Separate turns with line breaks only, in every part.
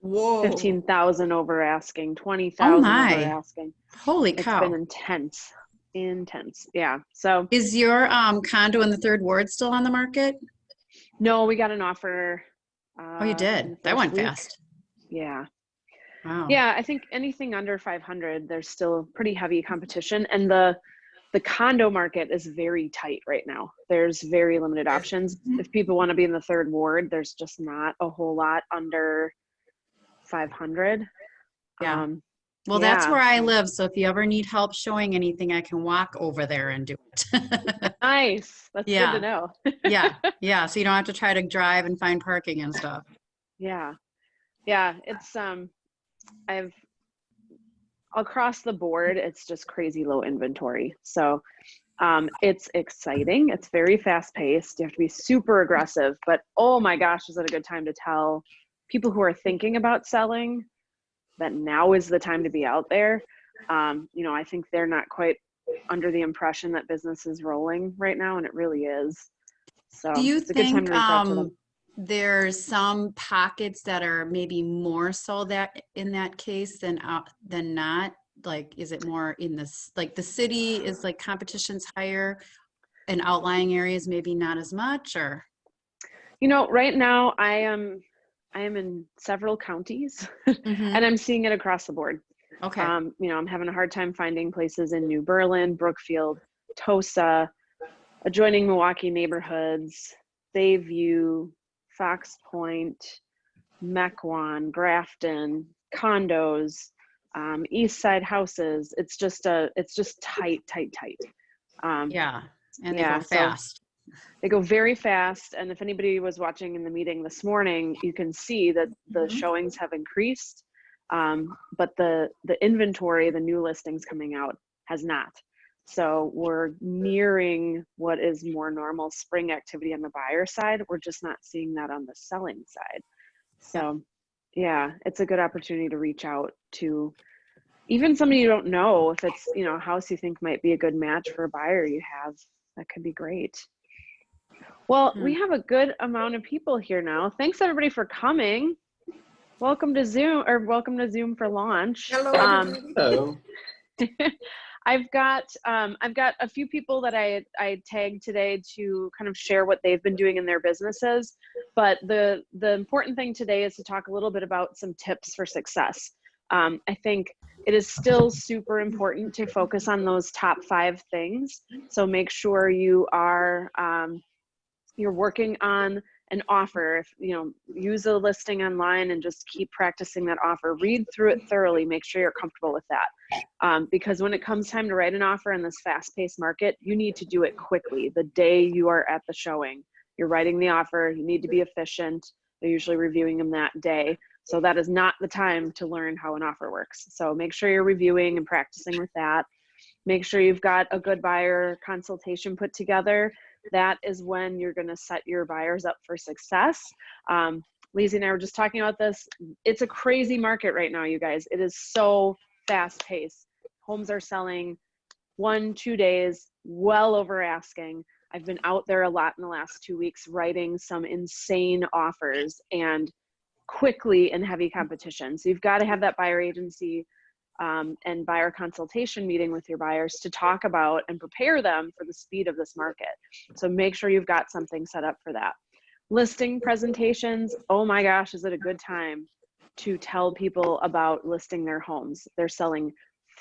Whoa.
15,000 over asking,
Oh
20,000 over
my.
asking.
Holy
It's
cow.
been intense. Yeah. So
Is your condo in the third ward still on the market?
no, we got an offer.
Oh, you
In
did.
the
That
first
went
week.
fast.
Yeah.
Wow.
Yeah, I think anything under 500, there's still pretty heavy competition, and the condo market is very tight right now. There's very limited options. If people want to be in the third ward, there's just not a whole lot under 500.
Yeah. Well, that's
Yeah.
where I live. So if you ever need help showing anything, I can walk over there and do it.
Nice. That's good to
Yeah.
know.
Yeah. So you don't have to try to drive and find parking and stuff.
Yeah. It's I've across the board, it's just crazy low inventory. So it's exciting. It's very fast paced. You have to be super aggressive, but oh my gosh, is it a good time to tell people who are thinking about selling that now is the time to be out there. I think they're not quite under the impression that business is rolling right now, and it really is. So
Do you
it's a good time
think
to reach out to them.
there's some pockets that are maybe more so that in that case than not? Like, is it more in this, like the city is like competition's higher and outlying areas maybe not as much, or?
Right now I am in several counties
Mhm.
and I'm seeing it across the board.
Okay.
I'm having a hard time finding places in New Berlin, Brookfield, Tosa, adjoining Milwaukee neighborhoods, Bayview, Fox Point, Mequon, Grafton, condos, East Side houses. It's just tight.
Yeah. And they
Yeah,
go
so
fast.
they go very fast. And if anybody was watching in the meeting this morning, you can see that the showings have increased, but the inventory, the new listings coming out, has not. So we're nearing what is more normal spring activity on the buyer side. We're just not seeing that on the selling side. So yeah, it's a good opportunity to reach out to even somebody you don't know. If it's, a house you think might be a good match for a buyer you have, that could be great. Well, we have a good amount of people here now. Thanks everybody for coming. Welcome to Zoom for launch.
Hello, everybody.
Hello.
I've got a few people that I tagged today to kind of share what they've been doing in their businesses. But the important thing today is to talk a little bit about some tips for success. I think it is still super important to focus on those top 5 things. So make sure you are you're working on an offer. If use a listing online and just keep practicing that offer. Read through it thoroughly. Make sure you're comfortable with that. Because when it comes time to write an offer in this fast-paced market, you need to do it quickly. The day you are at the showing, you're writing the offer. You need to be efficient. They're usually reviewing them that day. So that is not the time to learn how an offer works. So make sure you're reviewing and practicing with that. Make sure you've got a good buyer consultation put together. That is when you're going to set your buyers up for success. Lizzie and I were just talking about this. It's a crazy market right now, you guys. It is so fast paced. Homes are selling 1-2 days, well over asking. I've been out there a lot in the last 2 weeks writing some insane offers and quickly in heavy competition. So you've got to have that buyer agency and buyer consultation meeting with your buyers to talk about and prepare them for the speed of this market. So make sure you've got something set up for that. Listing presentations, oh my gosh, is it a good time to tell people about listing their homes? They're selling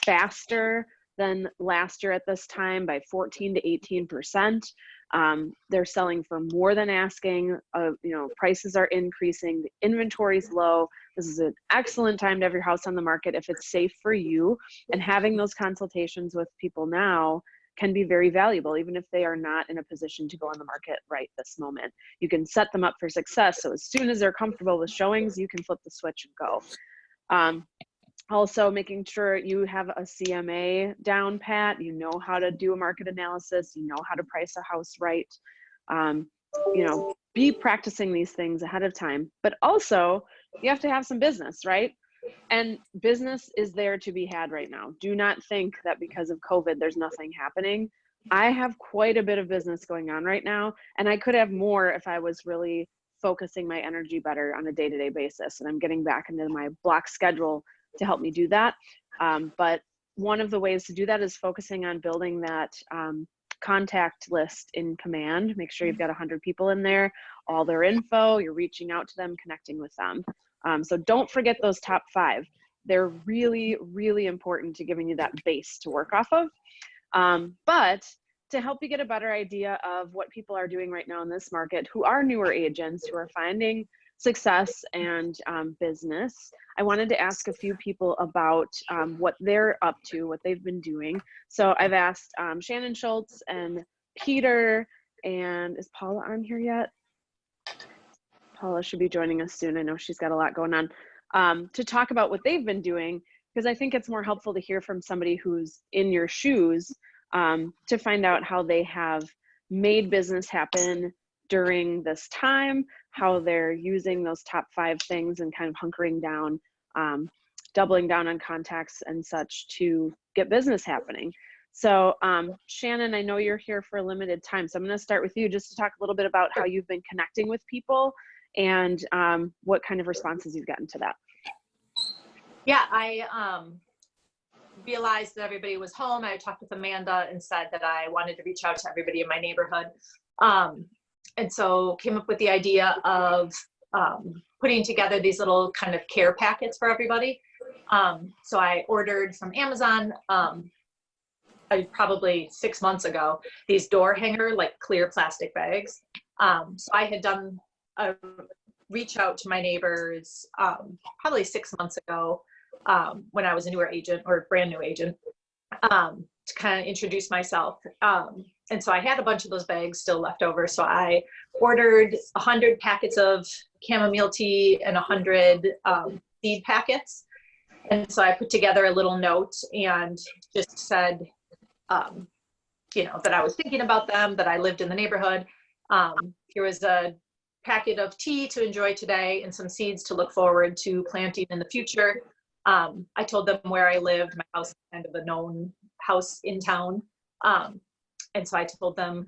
faster than last year at this time by 14 to 18%. They're selling for more than asking. Prices are increasing. The inventory's low. This is an excellent time to have your house on the market if it's safe for you. And having those consultations with people now can be very valuable, even if they are not in a position to go on the market right this moment. You can set them up for success. So as soon as they're comfortable with showings, you can flip the switch and go. Also making sure you have a CMA down pat, you know how to do a market analysis, you know how to price a house right. Be practicing these things ahead of time, but also you have to have some business, right? And business is there to be had right now. Do not think that because of COVID, there's nothing happening. I have quite a bit of business going on right now, and I could have more if I was really focusing my energy better on a day-to-day basis. And I'm getting back into my block schedule to help me do that. But one of the ways to do that is focusing on building that contact list in Command. Make sure you've got 100 people in there, all their info, you're reaching out to them, connecting with them. So don't forget those top 5. They're really, really important to giving you that base to work off of. But to help you get a better idea of what people are doing right now in this market, who are newer agents, who are finding success and business, I wanted to ask a few people about what they're up to, what they've been doing. So I've asked Shannon Schultz and Peter, and is Paula on here yet? Paula should be joining us soon. I know she's got a lot going on, to talk about what they've been doing, because I think it's more helpful to hear from somebody who's in your shoes, to find out how they have made business happen during this time, how they're using those top 5 things and kind of hunkering down, doubling down on contacts and such to get business happening. So Shannon, I know you're here for a limited time, so I'm going to start with you just to talk a little bit about how you've been connecting with people and what kind of responses you've gotten to that.
Yeah, I realized that everybody was home. I talked with Amanda and said that I wanted to reach out to everybody in my neighborhood. And so came up with the idea of putting together these little kind of care packets for everybody. So I ordered from Amazon, probably 6 months ago, these door hanger, like clear plastic bags. So I had done a reach out to my neighbors probably 6 months ago, when I was a newer agent or brand new agent, to kind of introduce myself. And so I had a bunch of those bags still left over. So I ordered 100 packets of chamomile tea and 100 seed packets. And so I put together a little note and just said, you know, that I was thinking about them, that I lived in the neighborhood. Here was a packet of tea to enjoy today and some seeds to look forward to planting in the future. I told them where I lived. My house is kind of a known house in town. And so I told them,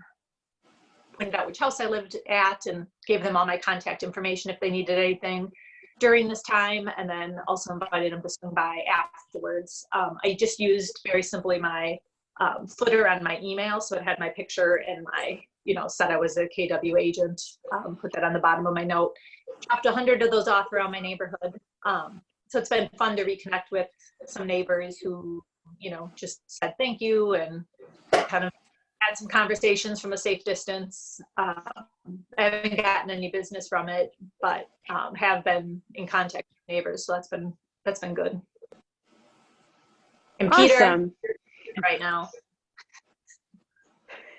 pointed out which house I lived at and gave them all my contact information if they needed anything during this time. And then also invited them to swing by afterwards. I just used very simply my footer on my email. So it had my picture and my, you know, said I was a KW agent, put that on the bottom of my note. Dropped 100 of those off around my neighborhood. So it's been fun to reconnect with some neighbors who, you know, just said thank you and kind of had some conversations from a safe distance. I haven't gotten any business from it, but have been in contact with neighbors. So that's been good. And
Awesome.
Peter right now.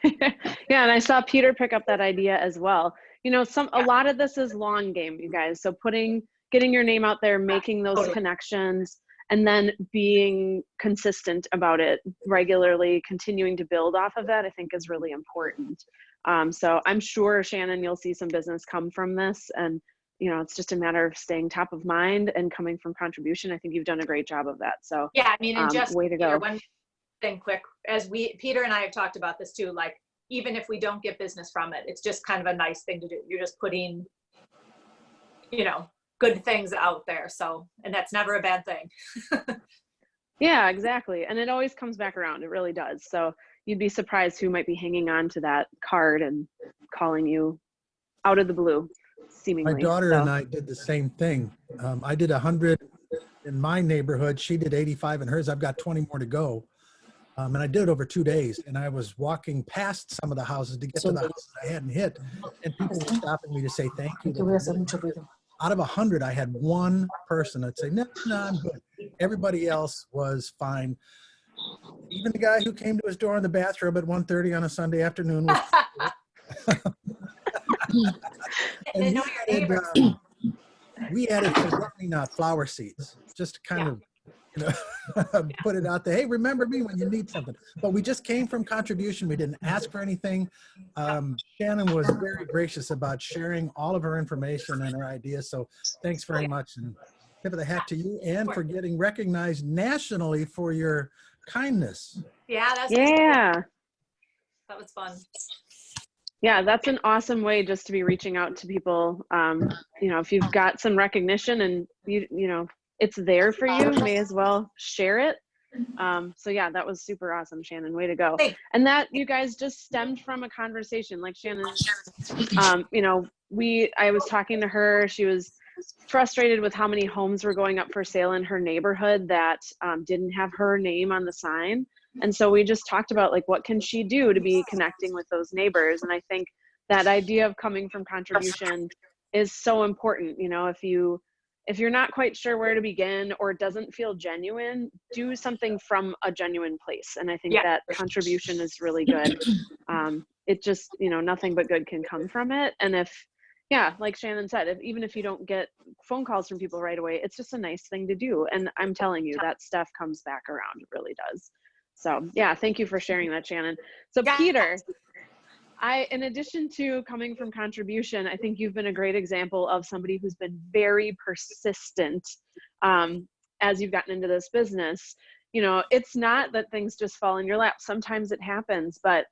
Yeah, and I saw Peter pick up that idea as well. You know, a lot of this is long game, you guys. So getting your name out there, making those connections, and then being consistent about it regularly, continuing to build off of that, I think is really important. So I'm sure, Shannon, you'll see some business come from this. And, you know, it's just a matter of staying top of mind and coming from contribution. I think you've done a great job of that. So
yeah, I mean, and just
way to go.
One thing quick, as Peter and I have talked about this too, like, even if we don't get business from it, it's just kind of a nice thing to do. You're just putting, you know, good things out there. So, and that's never a bad thing.
Yeah, exactly. And it always comes back around. It really does. So you'd be surprised who might be hanging on to that card and calling you out of the blue, seemingly.
My daughter and I did the same thing. I did 100 in my neighborhood. She did 85 in hers. I've got 20 more to go. And I did it over 2 days. And I was walking past some of the houses to get to the houses I hadn't hit. And people were stopping me to say thank you. Out of 100, I had one person that'd say, no, I'm good. Everybody else was fine. Even the guy who came to his door in the bathrobe at 1:30 on a Sunday afternoon was and we added forget-me-not flower seeds, just to kind of, you know, put it out there. Hey, remember me when you need something. But we just came from contribution. We didn't ask for anything. Shannon was very gracious about sharing all of her information and her ideas. So thanks very much. And tip of the hat to you and for getting recognized nationally for your kindness.
Yeah, that's
yeah.
that was fun.
Yeah, that's an awesome way just to be reaching out to people. You know, if you've got some recognition and you know, it's there for you, may as well share it. So yeah, that was super awesome, Shannon. Way to go. And that, you guys, just stemmed from a conversation. Like Shannon, you know, I was talking to her. She was frustrated with how many homes were going up for sale in her neighborhood that didn't have her name on the sign. And so we just talked about, like, what can she do to be connecting with those neighbors? And I think that idea of coming from contribution is so important. You know, if you're not quite sure where to begin, or it doesn't feel genuine, do something from a genuine place. And I think that contribution is really good. It just, you know, nothing but good can come from it. And like Shannon said, even if you don't get phone calls from people right away, it's just a nice thing to do. And I'm telling you, that stuff comes back around. It really does. So yeah, thank you for sharing that, Shannon. So Peter, in addition to coming from contribution, I think you've been a great example of somebody who's been very persistent as you've gotten into this business. You know, it's not that things just fall in your lap. Sometimes it happens, but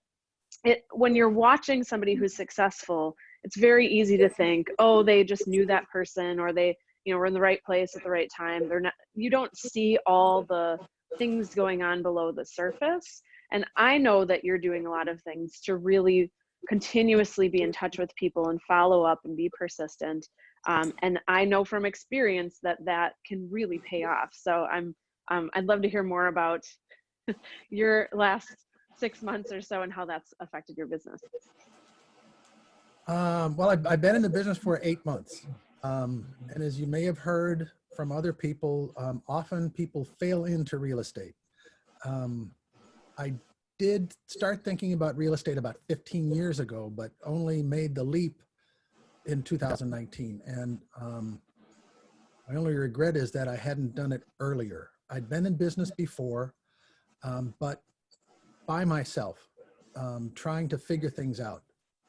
when you're watching somebody who's successful, it's very easy to think, oh, they just knew that person, or they, you know, were in the right place at the right time. You don't see all the things going on below the surface. And I know that you're doing a lot of things to really continuously be in touch with people and follow up and be persistent. And I know from experience that can really pay off. So I'd love to hear more about your last 6 months or so and how that's affected your business.
Well, I've been in the business for 8 months. And as you may have heard from other people, often people fail into real estate. I did start thinking about real estate about 15 years ago, but only made the leap in 2019. And my only regret is that I hadn't done it earlier. I'd been in business before, but by myself, trying to figure things out.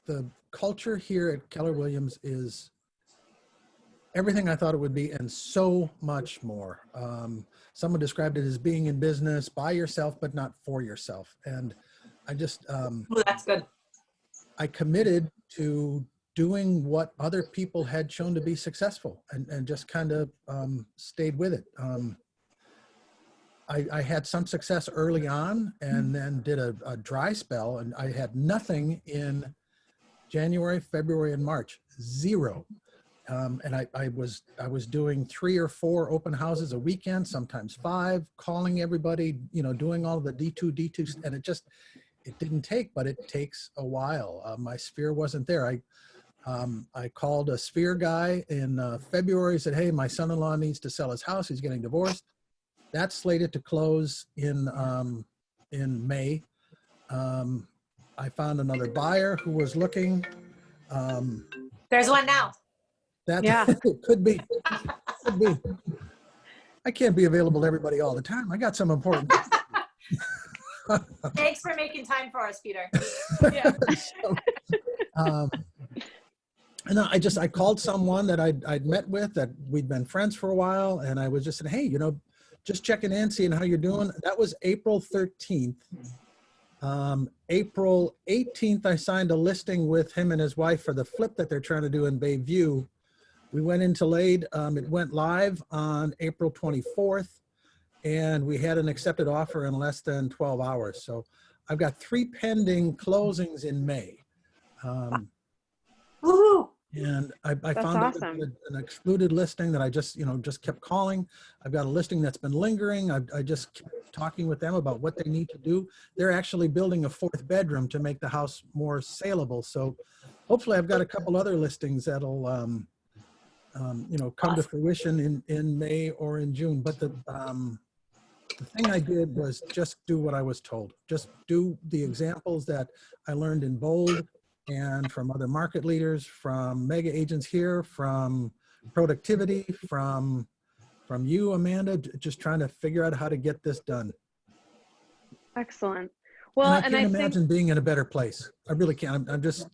The culture here at Keller Williams is everything I thought it would be, and so much more. Someone described it as being in business by yourself, but not for yourself. And I just,
Well, that's good.
I committed to doing what other people had shown to be successful, and just kind of stayed with it. I had some success early on, and then did a dry spell, and I had nothing in January, February, and March, zero. And I was doing 3 or 4 open houses a weekend, sometimes 5, calling everybody, you know, doing all the D2, and it didn't take, but it takes a while. My sphere wasn't there. I called a sphere guy in February, said, hey, my son-in-law needs to sell his house. He's getting divorced. That's slated to close in May. I found another buyer who was looking.
There's one now.
That
Yeah.
could be. I can't be available to everybody all the time. I got some important.
Thanks for making time for us, Peter.
Yeah.
And I called someone that I'd met with, that we'd been friends for a while, and I was just saying, hey, you know, just checking in, seeing how you're doing. That was April 13th. April 18th, I signed a listing with him and his wife for the flip that they're trying to do in Bayview. We went into LAID. It went live on April 24th, and we had an accepted offer in less than 12 hours. So I've got 3 pending closings in May.
Woohoo!
And I
That's
found
awesome.
an excluded listing that I just kept calling. I've got a listing that's been lingering. I just kept talking with them about what they need to do. They're actually building a 4th bedroom to make the house more saleable. So hopefully I've got a couple other listings that'll, come to fruition in May or in June. But the thing I did was just do what I was told. Just do the examples that I learned in Bold and from other market leaders, from mega agents here, from productivity, from you, Amanda, just trying to figure out how to get this done.
Excellent. Well,
and I can't imagine being in a better place. I really can't. This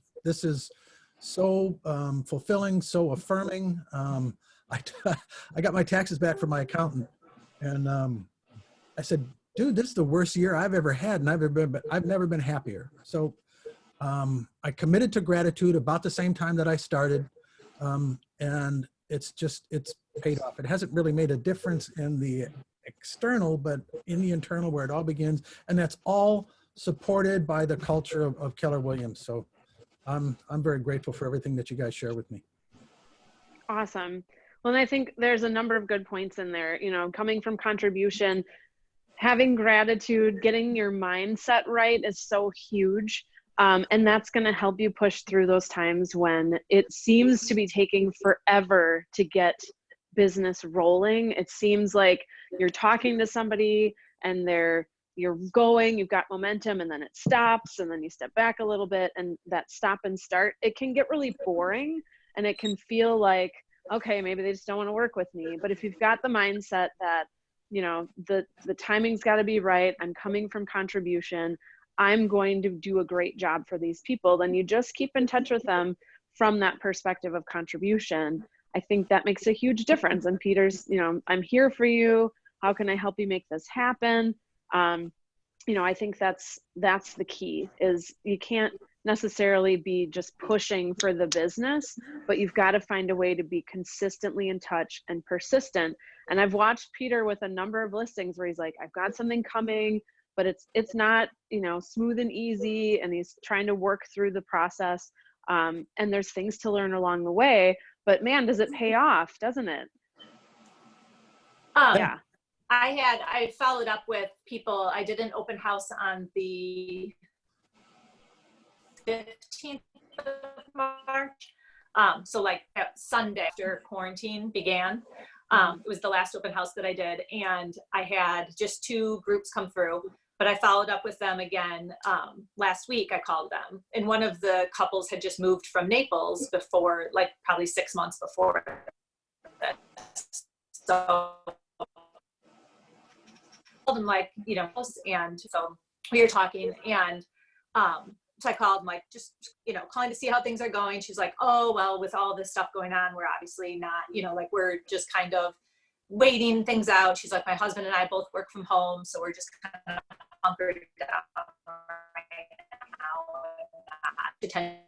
is so fulfilling, so affirming. I got my taxes back from my accountant, and I said, dude, this is the worst year I've ever had, and I've never been happier. So I committed to gratitude about the same time that I started. And it's paid off. It hasn't really made a difference in the external, but in the internal where it all begins. And that's all supported by the culture of Keller Williams. So I'm very grateful for everything that you guys share with me.
Awesome. Well, and I think there's a number of good points in there, you know, coming from contribution, having gratitude, getting your mindset right is so huge. And that's going to help you push through those times when it seems to be taking forever to get business rolling. It seems like you're talking to somebody and you're going, you've got momentum, and then it stops, and then you step back a little bit, and that stop and start, it can get really boring, and it can feel like, okay, maybe they just don't want to work with me. But if you've got the mindset that, you know, the timing's got to be right, I'm coming from contribution, I'm going to do a great job for these people, then you just keep in touch with them from that perspective of contribution. I think that makes a huge difference. And Peter's, you know, I'm here for you. How can I help you make this happen? You know, I think that's the key, is you can't necessarily be just pushing for the business, but you've got to find a way to be consistently in touch and persistent. And I've watched Peter with a number of listings where he's like, I've got something coming, but it's not, you know, smooth and easy, and he's trying to work through the process. And there's things to learn along the way, but man, does it pay off, doesn't it?
Yeah. I followed up with people. I did an open house on the 15th of March. So like Sunday after quarantine began. It was the last open house that I did, and I had just 2 groups come through, but I followed up with them again last week. I called them, and one of the couples had just moved from Naples before, like probably 6 months before that. So I told them, like, you know, and so we were talking, and so I called, like, just, you know, calling to see how things are going. She's like, oh, well, with all this stuff going on, we're obviously not, you know, like, we're just kind of waiting things out. She's like, my husband and I both work from home, so we're just kind of hunkered down right now. Attention,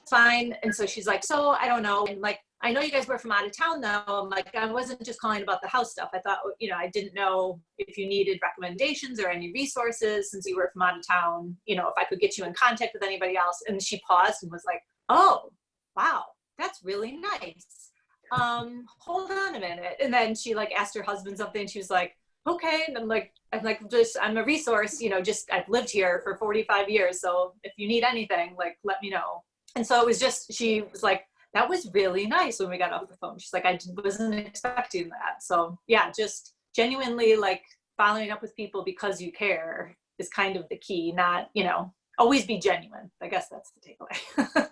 fine. And so she's like, so I don't know. And like, I know you guys were from out of town though. I'm like, I wasn't just calling about the house stuff. I thought, you know, I didn't know if you needed recommendations or any resources since you were from out of town, you know, if I could get you in contact with anybody else. And she paused and was like, oh, wow, that's really nice. Hold on a minute. And then she like asked her husband something. She was like, okay. And I'm like, I'm a resource, you know, just, I've lived here for 45 years. So if you need anything, like, let me know. And so it was just, she was like, that was really nice when we got off the phone. She's like, I wasn't expecting that. So yeah, just genuinely like following up with people because you care is kind of the key, not, you know, always be genuine. I guess that's the takeaway.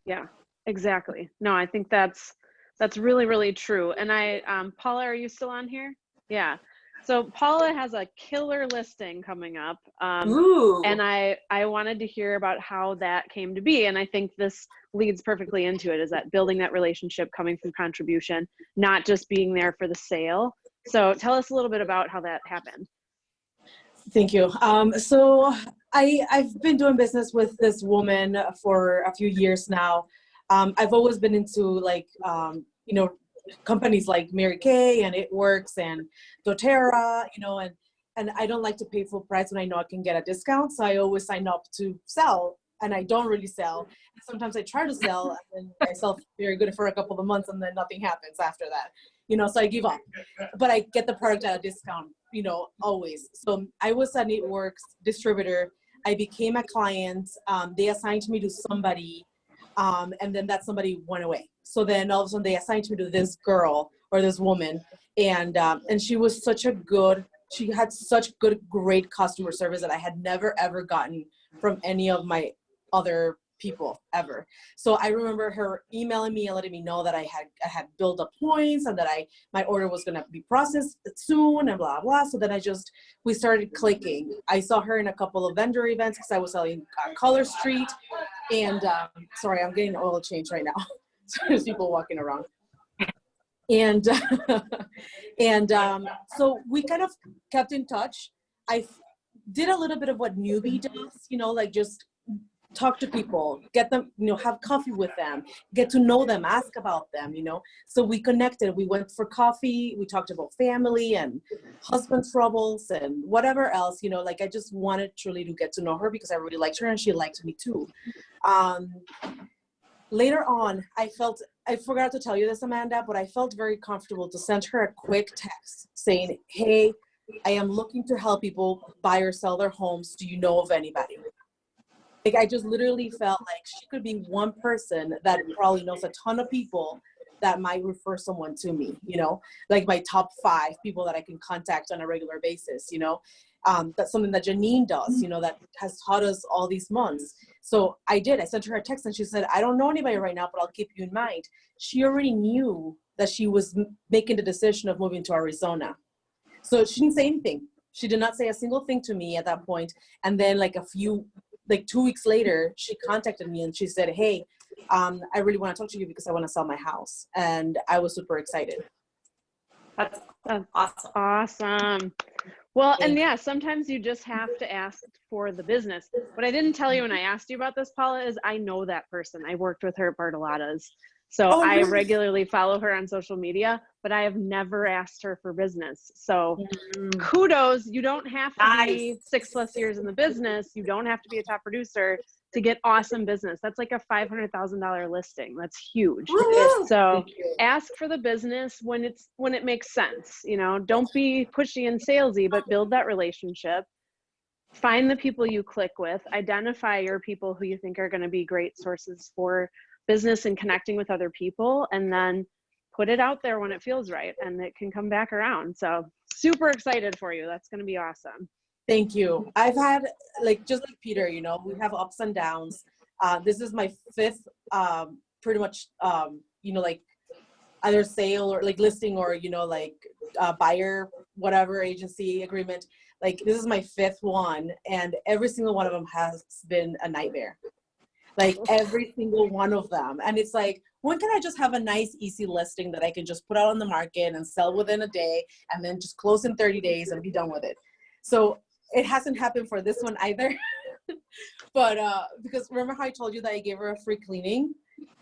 Yeah, exactly. No, I think that's really, really true. And Paula, are you still on here? Yeah. So Paula has a killer listing coming up. And I wanted to hear about how that came to be. And I think this leads perfectly into it, is that building that relationship coming from contribution, not just being there for the sale. So tell us a little bit about how that happened.
Thank you. So I've been doing business with this woman for a few years now. I've always been into like, you know, companies like Mary Kay and It Works and doTERRA, you know, and I don't like to pay full price when I know I can get a discount. So I always sign up to sell, and I don't really sell. Sometimes I try to sell and I sell very good for a couple of months, and then nothing happens after that, you know, so I give up. But I get the product at a discount, you know, always. So I was an It Works distributor. I became a client. They assigned me to somebody, and then that somebody went away. So then all of a sudden they assigned me to this girl or this woman, and she was she had such great customer service that I had never ever gotten from any of my other people ever. So I remember her emailing me and letting me know that I had built up points and that my order was going to be processed soon and blah blah. So then we started clicking. I saw her in a couple of vendor events because I was selling Color Street, and sorry, I'm getting oil change right now. So there's people walking around. And so we kind of kept in touch. I did a little bit of what newbie does, you know, like just talk to people, get them, have coffee with them, get to know them, ask about them, So we connected, we went for coffee, we talked about family and husband troubles and whatever else, I just wanted truly to get to know her because I really liked her and she liked me too. Later on, I forgot to tell you this, Amanda, but I felt very comfortable to send her a quick text saying, hey, I am looking to help people buy or sell their homes. Do you know of anybody? Like, I just literally felt like she could be one person that probably knows a ton of people that might refer someone to me, like my top 5 people that I can contact on a regular basis, That's something that Janine does, that has taught us all these months. So I sent her a text and she said, I don't know anybody right now, but I'll keep you in mind. She already knew that she was making the decision of moving to Arizona. So she didn't say anything. She did not say a single thing to me at that point. And then like 2 weeks later, she contacted me and she said, hey, I really want to talk to you because I want to sell my house. And I was super excited.
That's awesome.
Awesome. Well, and yeah, sometimes you just have to ask for the business. What I didn't tell you when I asked you about this, Paula, is I know that person. I worked with her at Bartolotta's. So I regularly follow her on social media, but I have never asked her for business. So kudos. You don't have to be 6+ years in the business. You don't have to be a top producer to get awesome business. That's like a $500,000 listing. That's huge. So ask for the business when it makes sense. Don't be pushy and salesy, but build that relationship. Find the people you click with. Identify your people who you think are going to be great sources for business and connecting with other people, and then put it out there when it feels right, and it can come back around. So super excited for you. That's going to be awesome.
Thank you. I've had just like Peter, we have ups and downs. This is my 5th, pretty much, either sale or listing or, buyer, whatever agency agreement. This is my 5th one, and every single one of them has been a nightmare. Every single one of them. And it's like, when can I just have a nice, easy listing that I can just put out on the market and sell within a day and then just close in 30 days and be done with it? So it hasn't happened for this one either. But because remember how I told you that I gave her a free cleaning?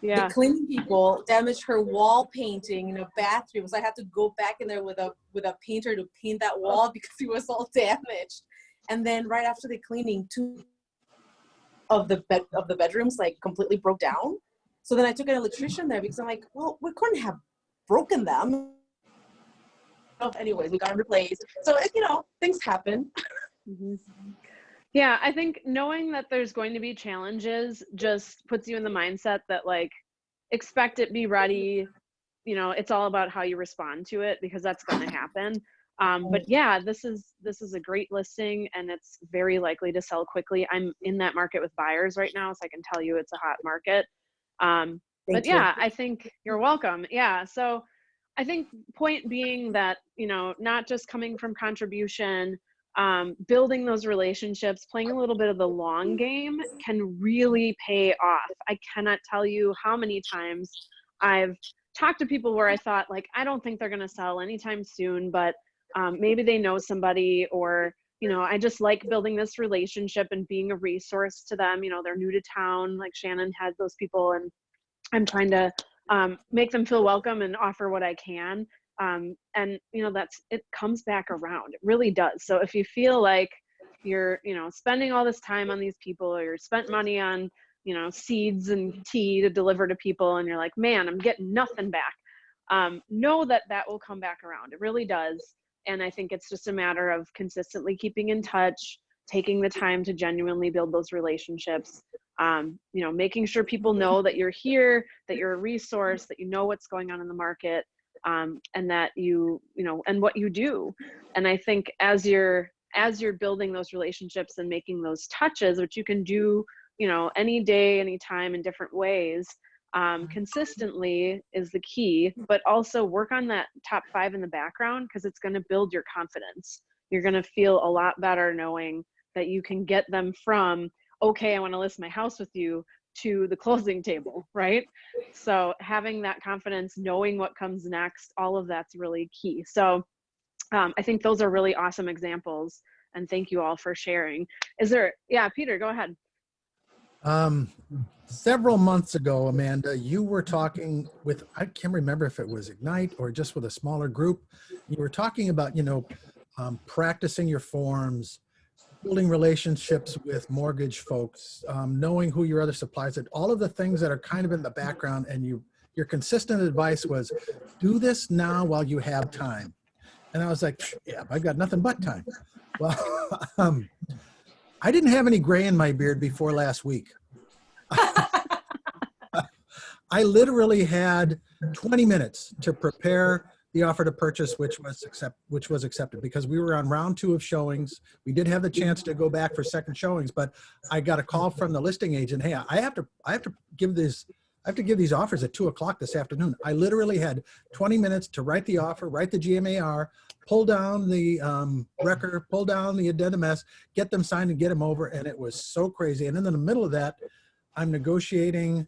Yeah.
The cleaning people damaged her wall painting in a bathroom. So I had to go back in there with a painter to paint that wall because it was all damaged. And then right after the cleaning, 2 of the bedrooms completely broke down. So then I took an electrician there because I'm like, well, we couldn't have broken them. Anyways, we got them replaced. So things happen.
Mm-hmm. Yeah, I think knowing that there's going to be challenges just puts you in the mindset that expect it, be ready. It's all about how you respond to it, because that's going to happen. But yeah, this is a great listing, and it's very likely to sell quickly. I'm in that market with buyers right now, so I can tell you it's a hot market. But yeah, I think you're welcome. Yeah. So I think point being that, not just coming from contribution, building those relationships, playing a little bit of the long game can really pay off. I cannot tell you how many times I've talked to people where I thought I don't think they're going to sell anytime soon, but maybe they know somebody, or, I just like building this relationship and being a resource to them. They're new to town, like Shannon had those people, and I'm trying to make them feel welcome and offer what I can. And it comes back around. It really does. So if you feel like you're, spending all this time on these people, or you're spent money on, seeds and tea to deliver to people, and you're like, man, I'm getting nothing back. Know that will come back around. It really does. And I think it's just a matter of consistently keeping in touch, taking the time to genuinely build those relationships, making sure people know that you're here, that you're a resource, that you know what's going on in the market, and that and what you do. And I think as you're building those relationships and making those touches, which you can do, any day, anytime, in different ways, consistently is the key, but also work on that top 5 in the background, because it's going to build your confidence. You're going to feel a lot better knowing that you can get them from, okay, I want to list my house with you, to the closing table, right? So having that confidence, knowing what comes next, all of that's really key. So I think those are really awesome examples, and thank you all for sharing. Yeah, Peter, go ahead.
Several months ago, Amanda, you were talking with, I can't remember if it was Ignite or just with a smaller group. You were talking about, practicing your forms, building relationships with mortgage folks, knowing who your other suppliers are, all of the things that are kind of in the background. And your consistent advice was, do this now while you have time. And I was like, yeah, I've got nothing but time. Well, I didn't have any gray in my beard before last week. I literally had 20 minutes to prepare the offer to purchase, which was accepted, because we were on round 2 of showings. We did have the chance to go back for second showings, but I got a call from the listing agent. Hey, I have to give these offers at 2 o'clock this afternoon. I literally had 20 minutes to write the offer, write the GMAR, pull down the record, pull down the addendum S, get them signed and get them over. And it was so crazy. And then in the middle of that, I'm negotiating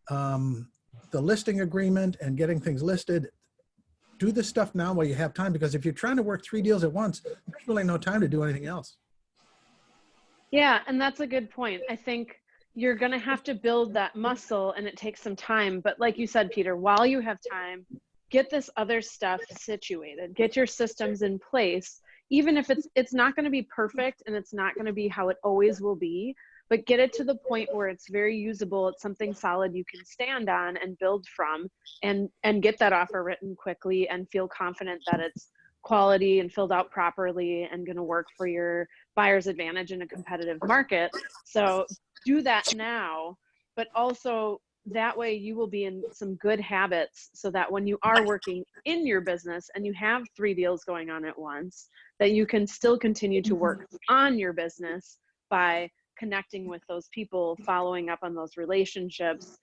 the listing agreement and getting things listed. Do this stuff now while you have time, because if you're trying to work 3 deals at once, there's really no time to do anything else.
Yeah, and that's a good point. I think you're going to have to build that muscle, and it takes some time. But like you said, Peter, while you have time, get this other stuff situated, get your systems in place, even if it's not going to be perfect and it's not going to be how it always will be, but get it to the point where it's very usable. It's something solid you can stand on and build from, and get that offer written quickly and feel confident that it's quality and filled out properly and going to work for your buyer's advantage in a competitive market. So do that now, but also that way you will be in some good habits, so that when you are working in your business and you have 3 deals going on at once, that you can still continue to work on your business by connecting with those people, following up on those relationships,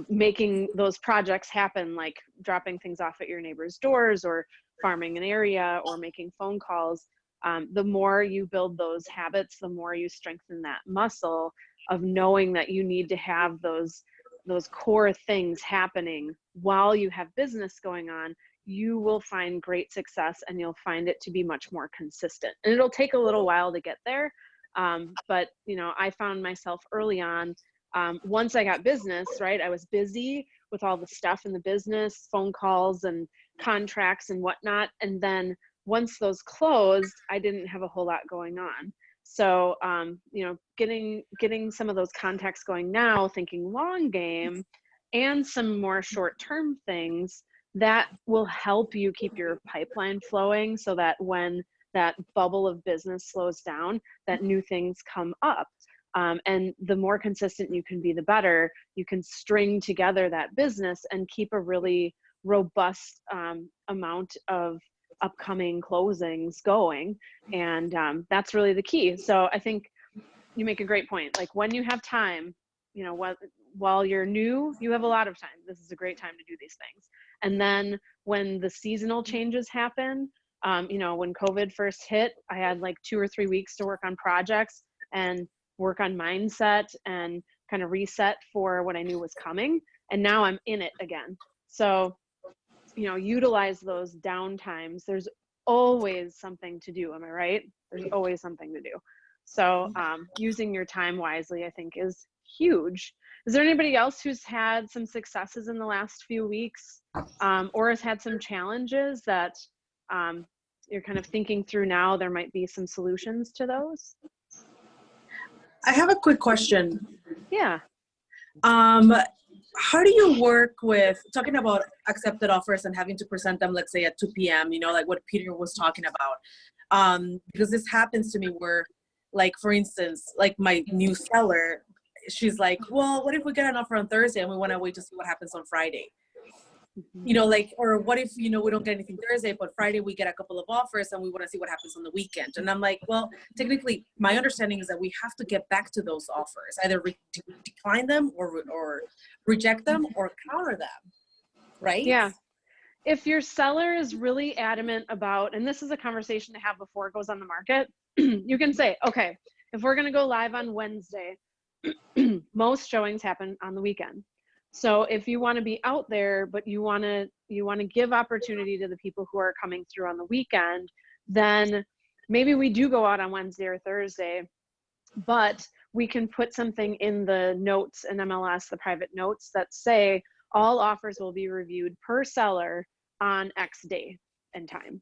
making those projects happen, like dropping things off at your neighbor's doors or farming an area or making phone calls. The more you build those habits, the more you strengthen that muscle of knowing that you need to have those core things happening while you have business going on. You will find great success, and you'll find it to be much more consistent. And it'll take a little while to get there. But I found myself early on, once I got business, right, I was busy with all the stuff in the business, phone calls and contracts and whatnot. And then once those closed, I didn't have a whole lot going on. So, getting some of those contacts going now, thinking long game, and some more short-term things that will help you keep your pipeline flowing, so that when that bubble of business slows down, that new things come up. And the more consistent you can be, the better. You can string together that business and keep a really robust amount of upcoming closings going. And that's really the key. So I think you make a great point. Like, when you have time, while you're new, you have a lot of time. This is a great time to do these things. And then when the seasonal changes happen, when COVID first hit, I had like 2 or 3 weeks to work on projects and work on mindset and kind of reset for what I knew was coming. And now I'm in it again. So, utilize those down times. There's always something to do. Am I right? There's always something to do. So using your time wisely, I think, is huge. Is there anybody else who's had some successes in the last few weeks, or has had some challenges that you're kind of thinking through now? There might be some solutions to those.
I have a quick question.
Yeah.
How do you work with talking about accepted offers and having to present them, let's say at 2 p.m., like what Peter was talking about? Because this happens to me where, like, for instance, like my new seller, she's like, well, what if we get an offer on Thursday and we want to wait to see what happens on Friday? Or what if, we don't get anything Thursday, but Friday we get a couple of offers and we want to see what happens on the weekend. And I'm like, well, technically my understanding is that we have to get back to those offers, either decline them or reject them or counter them, right?
Yeah. If your seller is really adamant about, and this is a conversation to have before it goes on the market, you can say, okay, if we're going to go live on Wednesday, most showings happen on the weekend. So if you want to be out there, but you want to give opportunity to the people who are coming through on the weekend, then maybe we do go out on Wednesday or Thursday but we can put something in the notes in MLS, the private notes, that say all offers will be reviewed per seller on X day and time.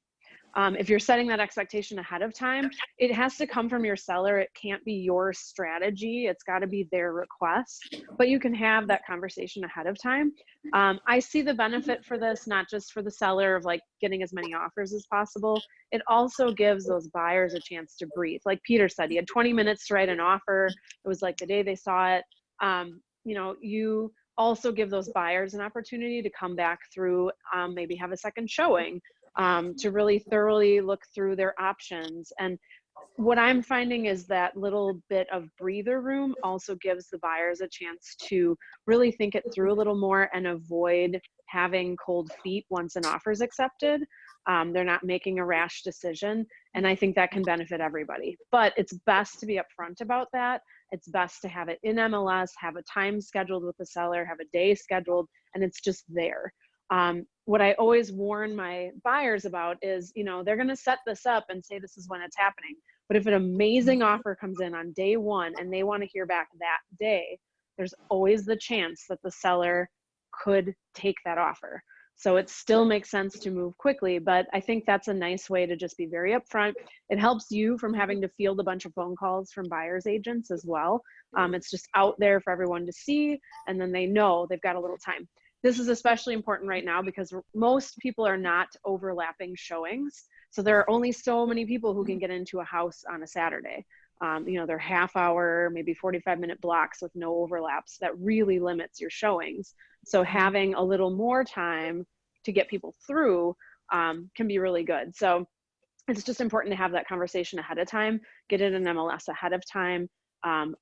If you're setting that expectation ahead of time, it has to come from your seller. It can't be your strategy. It's got to be their request, but you can have that conversation ahead of time. I see the benefit for this, not just for the seller of like getting as many offers as possible. It also gives those buyers a chance to breathe. Like Peter said, he had 20 minutes to write an offer. It was like the day they saw it. You know, you also give those buyers an opportunity to come back through, maybe have a second showing, to really thoroughly look through their options. And what I'm finding is that little bit of breather room also gives the buyers a chance to really think it through a little more and avoid having cold feet once an offer is accepted. They're not making a rash decision. And I think that can benefit everybody. But it's best to be upfront about that. It's best to have it in MLS, have a time scheduled with the seller, have a day scheduled, and it's just there. What I always warn my buyers about is, you know, they're going to set this up and say this is when it's happening. But if an amazing offer comes in on day one and they want to hear back that day, there's always the chance that the seller could take that offer. So it still makes sense to move quickly, but I think that's a nice way to just be very upfront. It helps you from having to field a bunch of phone calls from buyer's agents as well. It's just out there for everyone to see, and then they know they've got a little time. This is especially important right now because most people are not overlapping showings. So there are only so many people who can get into a house on a Saturday. You know, they're half hour, maybe 45-minute blocks with no overlaps. That really limits your showings. So having a little more time to get people through can be really good. So it's just important to have that conversation ahead of time, get it in MLS ahead of time.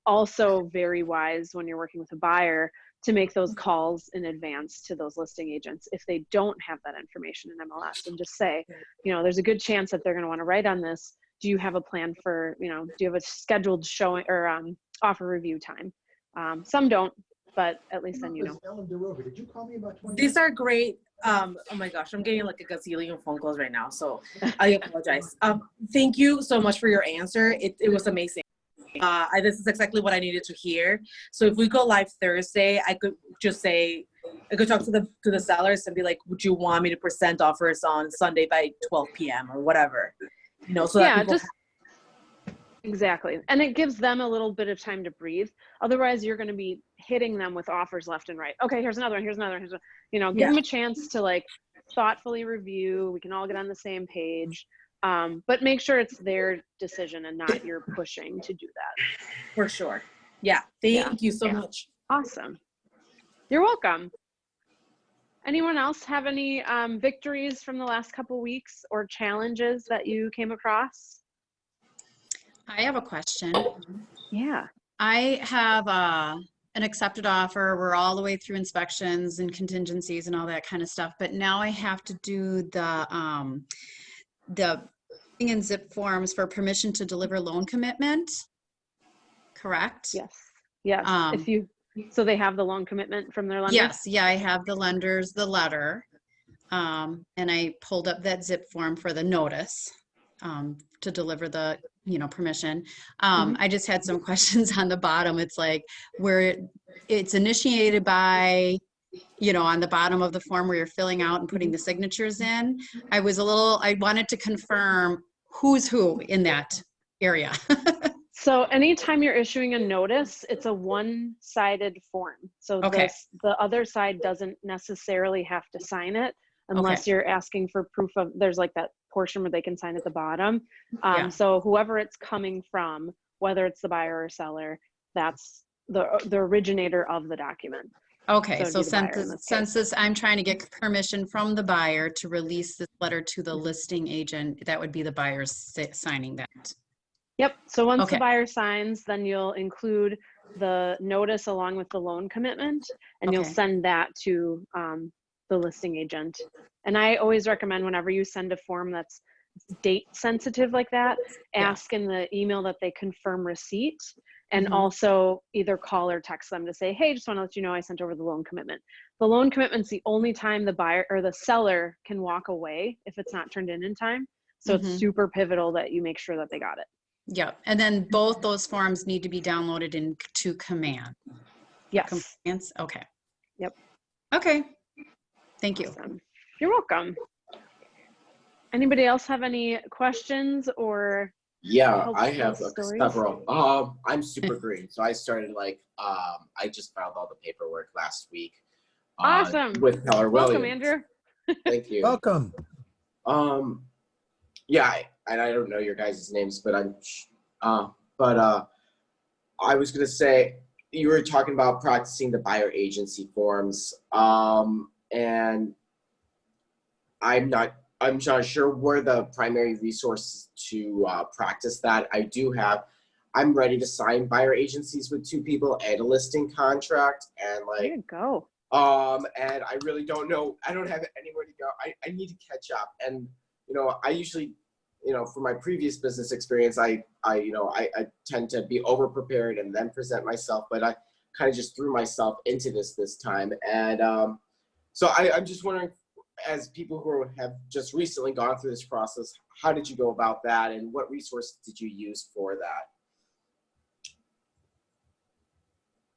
Also very wise when you're working with a buyer to make those calls in advance to those listing agents if they don't have that information in MLS, and just say, you know, there's a good chance that they're going to want to write on this. Do you have a plan for, you know, do you have a scheduled showing or offer review time? Some don't, but at least then you know.
Did you call me about 20
These are great. Oh my gosh, I'm getting like a gazillion phone calls right now, so I apologize. Thank you so much for your answer. It was amazing. This is exactly what I needed to hear. So if we go live Thursday, I could just say, I could talk to the sellers and be like, would you want me to present offers on Sunday by 12 p.m. or whatever? You know, so
yeah,
that people
exactly. And it gives them a little bit of time to breathe. Otherwise, you're going to be hitting them with offers left and right. Okay, here's another one, here's another one, you know, give them a chance to like thoughtfully review. We can all get on the same page. But make sure it's their decision and not you're pushing to do that.
For sure. Yeah. Thank you so much.
Awesome. You're welcome. Anyone else have any victories from the last couple weeks or challenges that you came across?
I have a question.
Yeah.
I have an accepted offer. We're all the way through inspections and contingencies and all that kind of stuff. But now I have to do the and zip forms for permission to deliver loan commitment. Correct?
Yes. Yes. So they have the loan commitment from their lender?
Yes. Yeah, I have the lender's the letter. And I pulled up that zip form for the notice to deliver the, you know, permission. I just had some questions on the bottom. It's like where it's initiated by, you know, on the bottom of the form where you're filling out and putting the signatures in. I wanted to confirm who's who in that area.
So anytime you're issuing a notice, it's a one-sided form. So the other side doesn't necessarily have to sign it unless you're asking for proof of, there's like that portion where they can sign at the bottom. So whoever it's coming from, whether it's the buyer or seller, that's the originator of the document.
Okay, so since this, I'm trying to get permission from the buyer to release this letter to the listing agent, that would be the buyer signing that.
Yep, so once the buyer signs, then you'll include the notice along with the loan commitment, and you'll send that to the listing agent. And I always recommend whenever you send a form that's date sensitive like that, ask in the email that they confirm receipt. And also either call or text them to say, hey, just want to let you know I sent over the loan commitment. The loan commitment's the only time the buyer or the seller can walk away if it's not turned in time. So it's super pivotal that you make sure that they got it.
Yep. And then both those forms need to be downloaded into Command.
Yes.
Compliance. Okay.
Yep.
Okay. Thank you.
Awesome. You're welcome. Anybody else have any questions or?
Yeah, I
helpful
have
stories?
several. I'm super green, so I started I just filed all the paperwork last week.
Awesome.
With Keller
Welcome,
Williams.
Andrew.
Thank you.
Welcome.
Yeah, I don't know your guys' names, but I was gonna say you were talking about practicing the buyer agency forms, and I'm not sure where the primary resources to practice that. I'm ready to sign buyer agencies with 2 people and a listing contract, and
There you go.
and I really don't know. I don't have anywhere to go. I need to catch up, and I usually, for my previous business experience, I tend to be over prepared and then present myself, but I kind of just threw myself into this time, and so I'm just wondering, as people who have just recently gone through this process, how did you go about that, and what resources did you use for that?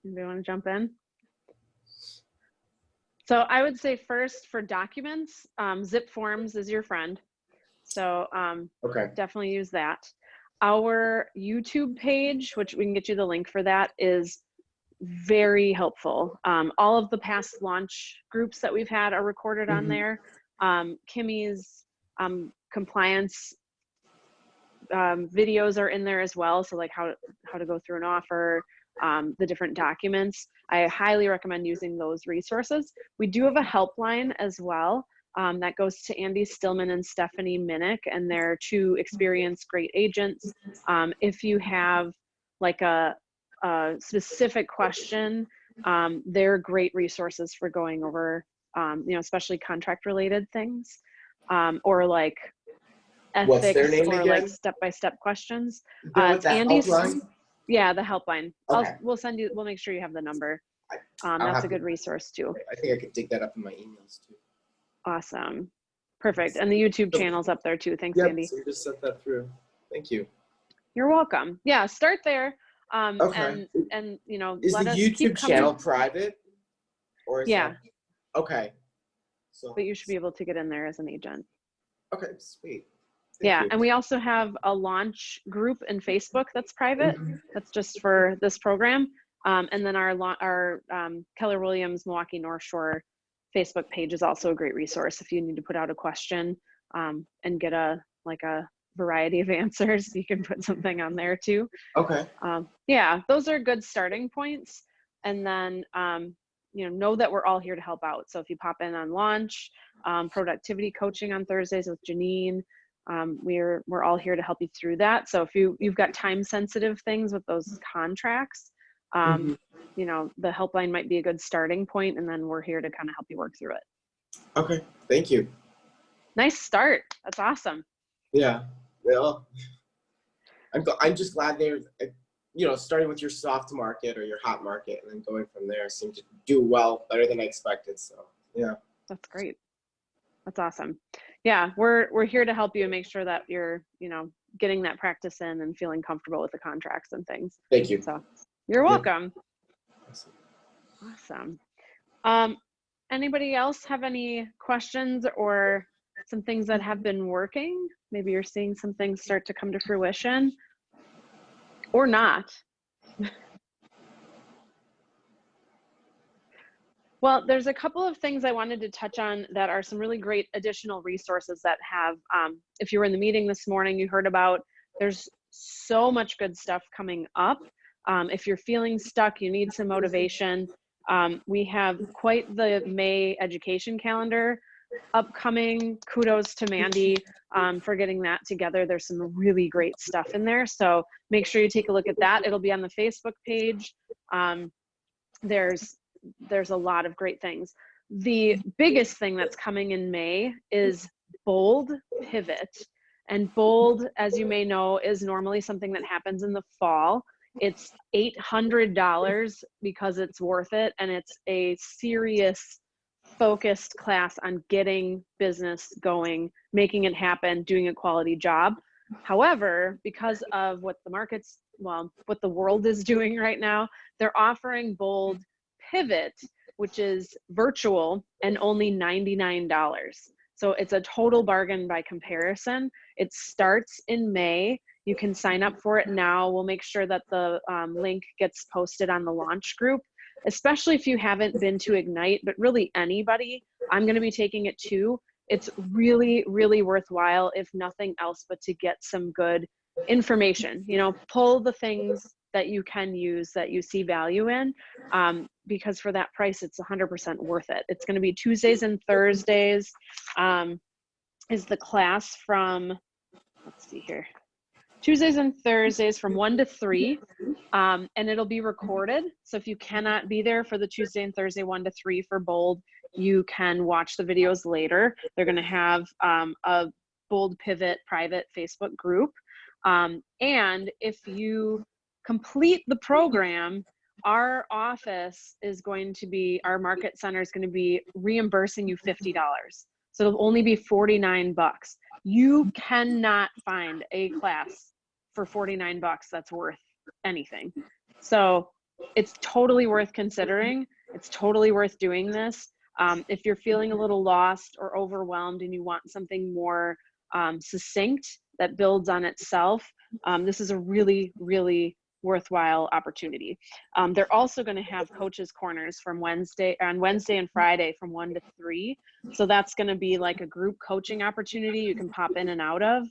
Anybody want to jump in? So I would say first for documents, Zip Forms is your friend. So
Okay.
definitely use that. Our YouTube page, which we can get you the link for that, is very helpful. All of the past launch groups that we've had are recorded on there. Kimmy's compliance videos are in there as well. So like how to go through an offer, the different documents. I highly recommend using those resources. We do have a helpline as well that goes to Andy Stillman and Stephanie Minnick, and they're 2 experienced great agents. If you have like a specific question, they're great resources for going over, especially contract related things, or like ethics.
What's their name
or
again?
like step-by-step questions.
It's
Andy's
helpline?
Yeah, the helpline.
Okay.
We'll make sure you have the number.
I'll
That's
have
a good
to-
resource too.
I think I could dig that up in my emails too.
Awesome. Perfect. And the YouTube channel's up there too. Thanks,
Yep,
Andy.
so just sent that through. Thank you.
You're welcome. Yeah, start there.
Okay.
And
Is
let
the
us keep
YouTube
coming.
channel private? Or is
Yeah.
that... Okay. So
But you should be able to get in there as an agent.
okay, sweet. Thank
Yeah,
you.
and we also have a launch group in Facebook that's private. That's just for this program. And then our Keller Williams Milwaukee North Shore Facebook page is also a great resource if you need to put out a question and get a variety of answers. You can put something on there too.
Okay.
Yeah, those are good starting points. And then know that we're all here to help out. So if you pop in on launch, productivity coaching on Thursdays with Janine, we're all here to help you through that. So if you've got time sensitive things with those contracts, the helpline might be a good starting point, and then we're here to kind of help you work through it.
Okay. Thank you.
Nice start. That's awesome.
Yeah. Well, I'm just glad they're starting with your soft market or your hot market and then going from there seemed to do well, better than I expected. So yeah.
That's great. That's awesome. Yeah, we're here to help you and make sure that you're, getting that practice in and feeling comfortable with the contracts and things.
Thank you.
So you're welcome.
Awesome.
Awesome. Anybody else have any questions or some things that have been working? Maybe you're seeing some things start to come to fruition or not. Well, there's a couple of things I wanted to touch on that are some really great additional resources that have, if you were in the meeting this morning, you heard about, there's so much good stuff coming up. If you're feeling stuck, you need some motivation. We have quite the May education calendar upcoming. Kudos to Mandy for getting that together. There's some really great stuff in there. So make sure you take a look at that. It'll be on the Facebook page. There's a lot of great things. The biggest thing that's coming in May is Bold Pivot. And Bold, as you may know, is normally something that happens in the fall. It's $800 because it's worth it. And it's a serious, focused class on getting business going, making it happen, doing a quality job. However, because of what the market's, well, what the world is doing right now, they're offering Bold Pivot, which is virtual and only $99. So it's a total bargain by comparison. It starts in May. You can sign up for it now. We'll make sure that the link gets posted on the launch group, especially if you haven't been to Ignite, but really anybody. I'm going to be taking it too. It's really, really worthwhile, if nothing else, but to get some good information. You know, pull the things that you can use that you see value in, because for that price, it's 100% worth it. It's going to be Tuesdays and Thursdays. Is the class from, let's see here, Tuesdays and Thursdays from 1 to 3, and it'll be recorded. So if you cannot be there for the Tuesday and Thursday 1 to 3 for Bold, you can watch the videos later. They're going to have a Bold Pivot private Facebook group. And if you complete the program, our office is going to be, our market center is going to be reimbursing you $50. So it'll only be $49. You cannot find a class for $49 that's worth anything. So it's totally worth considering. It's totally worth doing this. If you're feeling a little lost or overwhelmed and you want something more succinct that builds on itself, this is a really, really worthwhile opportunity. They're also going to have coaches corners from Wednesday and Friday from 1 to 3. So that's going to be like a group coaching opportunity you can pop in and out of.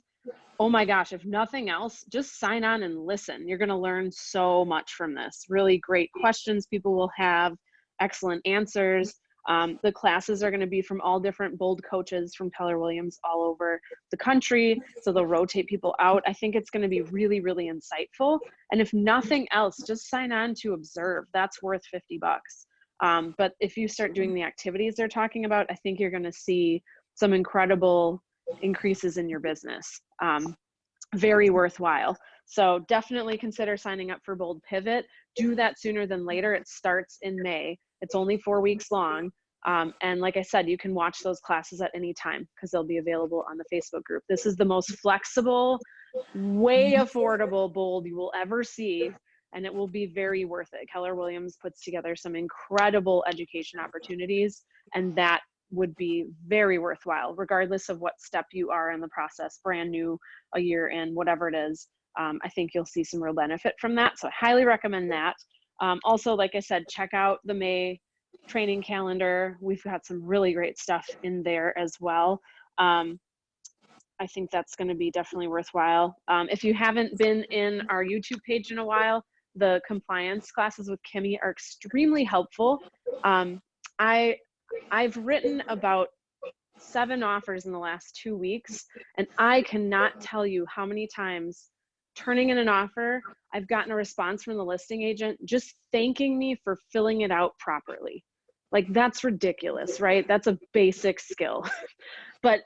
Oh my gosh, if nothing else, just sign on and listen. You're going to learn so much from this. Really great questions people will have, excellent answers. The classes are going to be from all different Bold coaches from Keller Williams all over the country. So they'll rotate people out. I think it's going to be really, really insightful. And if nothing else, just sign on to observe. That's worth $50. But if you start doing the activities they're talking about, I think you're going to see some incredible increases in your business. Very worthwhile. So definitely consider signing up for Bold Pivot. Do that sooner than later. It starts in May. It's only 4 weeks long. And like I said, you can watch those classes at any time because they'll be available on the Facebook group. This is the most flexible, way affordable Bold you will ever see, and it will be very worth it. Keller Williams puts together some incredible education opportunities, and that would be very worthwhile, regardless of what step you are in the process, brand new, a year in, whatever it is. I think you'll see some real benefit from that. So I highly recommend that. Also, like I said, check out the May training calendar. We've got some really great stuff in there as well. I think that's going to be definitely worthwhile. If you haven't been in our YouTube page in a while, the compliance classes with Kimmy are extremely helpful. I've written about 7 offers in the last 2 weeks, and I cannot tell you how many times turning in an offer, I've gotten a response from the listing agent just thanking me for filling it out properly. Like, that's ridiculous, right? That's a basic skill. But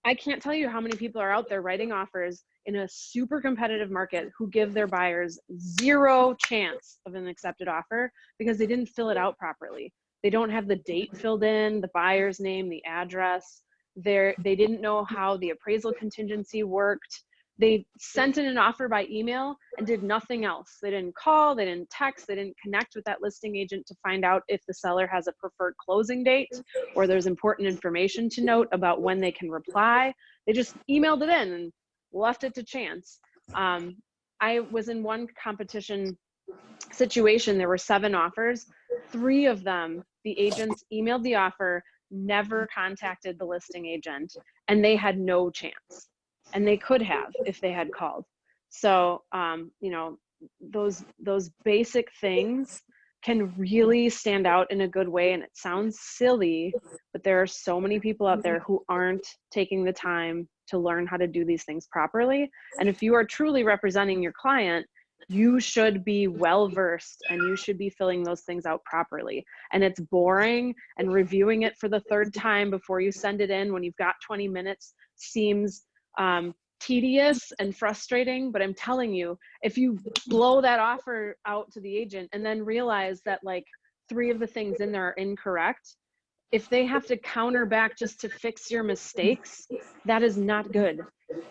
I can't tell you how many people are out there writing offers in a super competitive market who give their buyers 0 chance of an accepted offer because they didn't fill it out properly. They don't have the date filled in, the buyer's name, the address. They didn't know how the appraisal contingency worked. They sent in an offer by email and did nothing else. They didn't call, they didn't text, they didn't connect with that listing agent to find out if the seller has a preferred closing date or there's important information to note about when they can reply. They just emailed it in and left it to chance. I was in one competition situation, there were 7 offers. 3 of them, the agents emailed the offer, never contacted the listing agent, and they had no chance. And they could have if they had called. So, you know, those basic things can really stand out in a good way. And it sounds silly, but there are so many people out there who aren't taking the time to learn how to do these things properly. And if you are truly representing your client, you should be well-versed and you should be filling those things out properly. And it's boring, and reviewing it for the 3rd time before you send it in when you've got 20 minutes seems tedious and frustrating. But I'm telling you, if you blow that offer out to the agent and then realize that like 3 of the things in there are incorrect, if they have to counter back just to fix your mistakes, that is not good.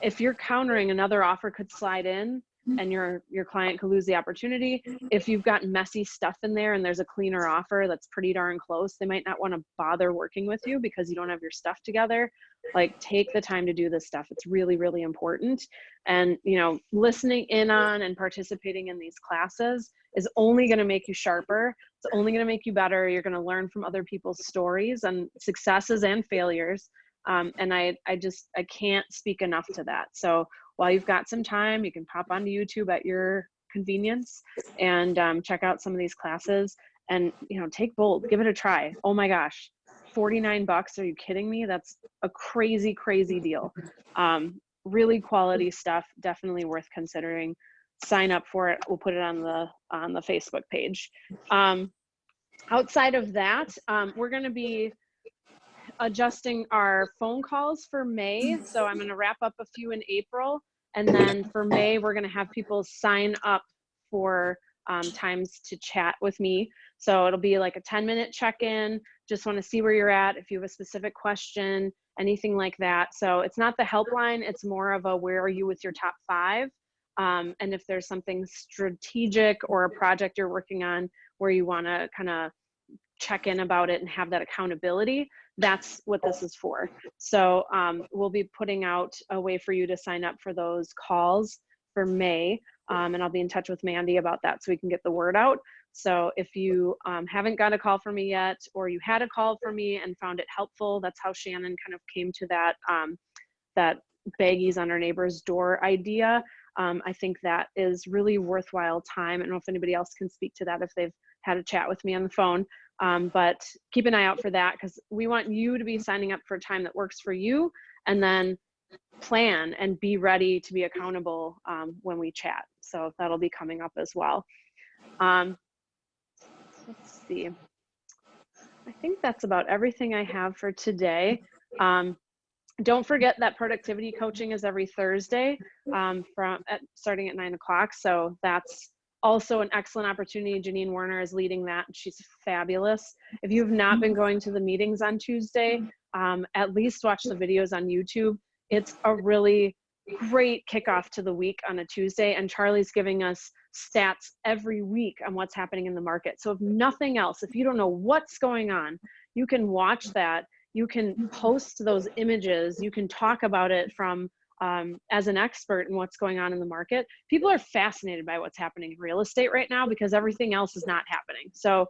If you're countering, another offer could slide in and your client could lose the opportunity. If you've got messy stuff in there and there's a cleaner offer that's pretty darn close, they might not want to bother working with you because you don't have your stuff together. Like, take the time to do this stuff. It's really, really important. And, you know, listening in on and participating in these classes is only going to make you sharper. It's only going to make you better. You're going to learn from other people's stories and successes and failures. And I can't speak enough to that. So while you've got some time, you can pop onto YouTube at your convenience and check out some of these classes and, you know, take bold, give it a try. Oh my gosh, $49. Are you kidding me? That's a crazy, crazy deal. Really quality stuff, definitely worth considering. Sign up for it. We'll put it on the Facebook page. Outside of that, we're going to be adjusting our phone calls for May. So I'm going to wrap up a few in April. And then for May, we're going to have people sign up for times to chat with me. So it'll be like a 10-minute check-in. Just want to see where you're at. If you have a specific question, anything like that. So it's not the helpline. It's more of a, where are you with your top 5? And if there's something strategic or a project you're working on where you want to kind of check in about it and have that accountability, that's what this is for. So we'll be putting out a way for you to sign up for those calls for May. And I'll be in touch with Mandy about that so we can get the word out. So if you haven't got a call from me yet, or you had a call from me and found it helpful, that's how Shannon kind of came to that, that baggies on our neighbor's door idea. I think that is really worthwhile time. I don't know if anybody else can speak to that if they've had a chat with me on the phone. But keep an eye out for that, because we want you to be signing up for a time that works for you, and then plan and be ready to be accountable when we chat. So that'll be coming up as well. Let's see. I think that's about everything I have for today. Don't forget that productivity coaching is every Thursday starting at 9 o'clock. So that's also an excellent opportunity. Janine Warner is leading that. She's fabulous. If you've not been going to the meetings on Tuesday, at least watch the videos on YouTube. It's a really great kickoff to the week on a Tuesday, and Charlie's giving us stats every week on what's happening in the market. So if nothing else, if you don't know what's going on, you can watch that. You can post those images. You can talk about it from as an expert in what's going on in the market. People are fascinated by what's happening in real estate right now because everything else is not happening. So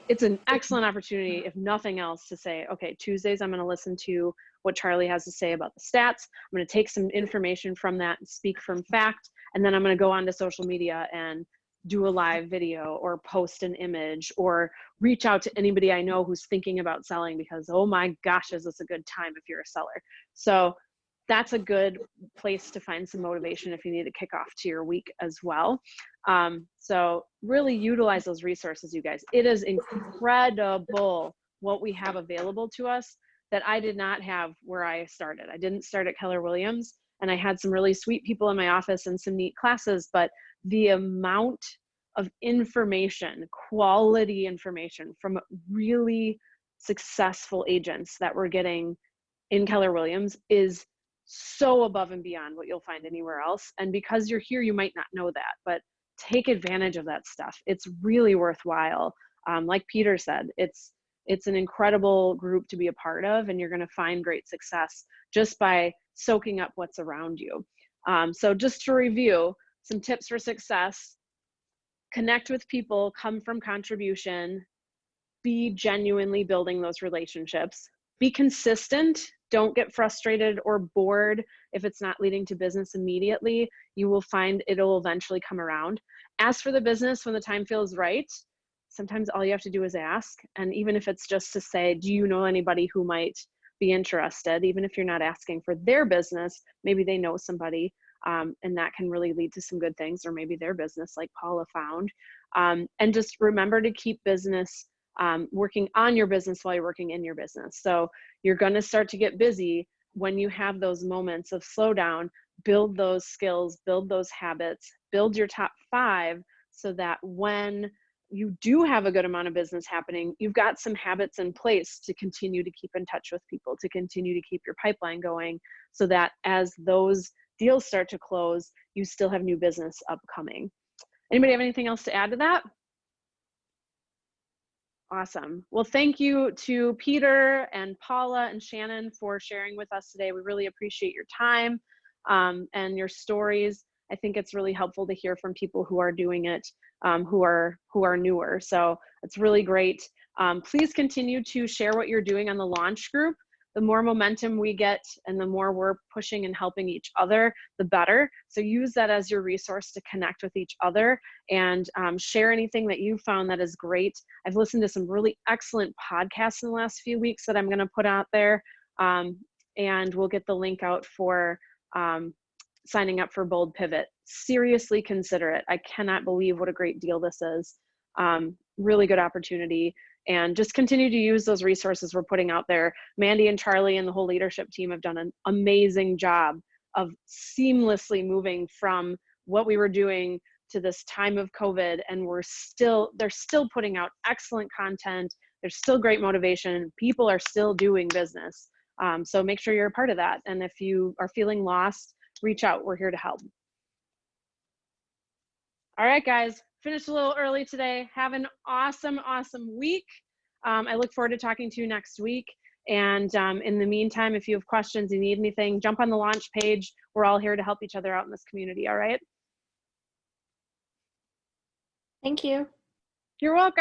it's an excellent opportunity, if nothing else, to say, okay, Tuesdays, I'm going to listen to what Charlie has to say about the stats. I'm going to take some information from that and speak from fact. And then I'm going to go onto social media and do a live video or post an image or reach out to anybody I know who's thinking about selling, because, oh my gosh, is this a good time if you're a seller. So that's a good place to find some motivation if you need to kick off to your week as well. So really utilize those resources, you guys. It is incredible what we have available to us that I did not have where I started. I didn't start at Keller Williams, and I had some really sweet people in my office and some neat classes, but the amount of information, quality information from really successful agents that we're getting in Keller Williams is so above and beyond what you'll find anywhere else. And because you're here, you might not know that, but take advantage of that stuff. It's really worthwhile. Like Peter said, it's an incredible group to be a part of, and you're going to find great success just by soaking up what's around you. So just to review, some tips for success: connect with people, come from contribution, be genuinely building those relationships, be consistent. Don't get frustrated or bored if it's not leading to business immediately. You will find it'll eventually come around. Ask for the business when the time feels right. Sometimes all you have to do is ask. And even if it's just to say, do you know anybody who might be interested? Even if you're not asking for their business, maybe they know somebody, and that can really lead to some good things, or maybe their business, like Paula found. And just remember to keep business, working on your business while you're working in your business. So you're going to start to get busy when you have those moments of slowdown. Build those skills, build those habits, build your top 5, so that when you do have a good amount of business happening, you've got some habits in place to continue to keep in touch with people, to continue to keep your pipeline going, so that as those deals start to close, you still have new business upcoming. Anybody have anything else to add to that? Awesome. Well, thank you to Peter and Paula and Shannon for sharing with us today. We really appreciate your time and your stories. I think it's really helpful to hear from people who are doing it, who are newer. So it's really great. Please continue to share what you're doing on the launch group. The more momentum we get and the more we're pushing and helping each other, the better. So use that as your resource to connect with each other and share anything that you found that is great. I've listened to some really excellent podcasts in the last few weeks that I'm going to put out there. And we'll get the link out for signing up for Bold Pivot. Seriously consider it. I cannot believe what a great deal this is. Really good opportunity. And just continue to use those resources we're putting out there. Mandy and Charlie and the whole leadership team have done an amazing job of seamlessly moving from what we were doing to this time of COVID. And they're still putting out excellent content. There's still great motivation. People are still doing business. So make sure you're a part of that. And if you are feeling lost, reach out. We're here to help. All right, guys. Finished a little early today. Have an awesome, awesome week. I look forward to talking to you next week. And in the meantime, if you have questions, you need anything, jump on the launch page. We're all here to help each other out in this community, all right?
Thank you.
You're welcome.